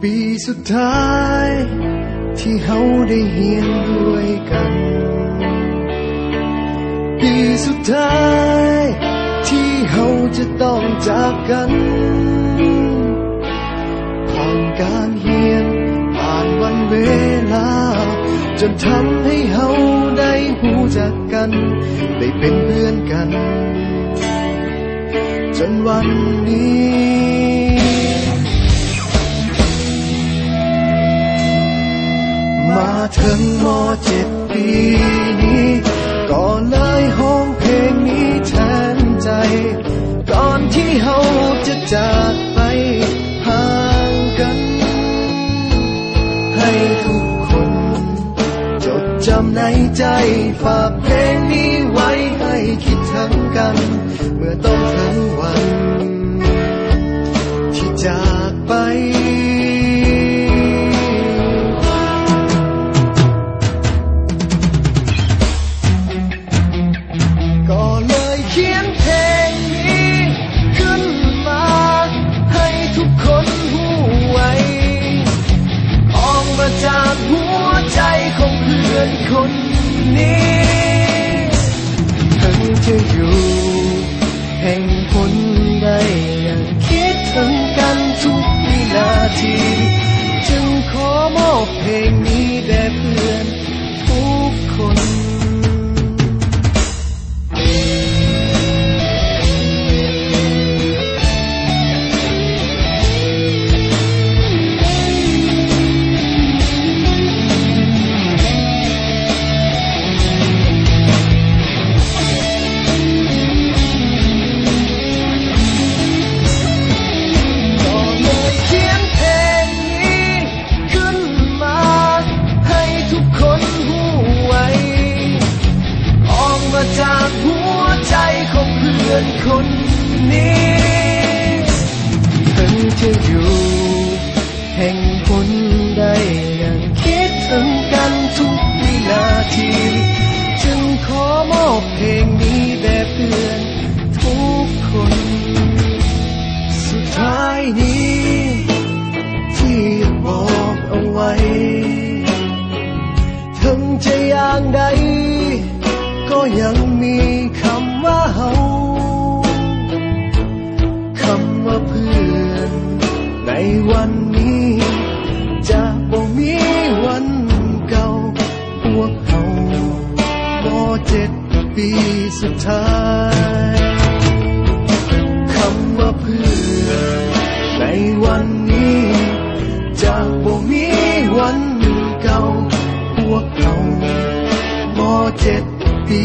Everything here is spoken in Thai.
ปีสุดท้ายที่เฮาได้เฮียนด้วยกันปีสุดท้ายที่เฮาจะต้องจากกันผ่านการเฮียนผ่านวันเวลาจนทำให้เฮาได้หูจักกันได้เป็นเพื่อนกันจนวันนี้มาถึงม.7 ปีนี้ก็เลยห้องเพลงนี้แทนใจก่อนที่เฮาจะจากไปห่างกันให้ทุกคนจดจำในใจฝากเพลงนี้ไว้ให้คิดถึงกันเมื่อต้องถึงวันที่จากไปก็เลยเขียนเพลงนี้ขึ้นมาให้ทุกคนหูไว้ออกมาจากหัวใจของเพื่อนคนนี้ถึงจะอยู่แห่งผลใดยังคิดถึงกันทุกวินาทีจึงขอมอบเพลงนี้แด่เพื่อนทุกคนจากหัวใจของเพื่อนคนนี้ถึงจะอยู่แห่งผลใดยังคิดถึงกันทุกวินาทีจึงขอมอบเพลงนี้แด่เพื่อนทุกคนสุดท้ายนี้ที่บอกเอาไว้ถึงจะอย่างใดก็ยังมีคำว่าเฮาคำว่าเพื่อนในวันนี้จะบ่มีวันเก่าพวกเฮาม.7 ปีสุดท้ายคำว่าเพื่อนในวันนี้จะบ่มีวันเก่าพวกเฮาม.7 ปี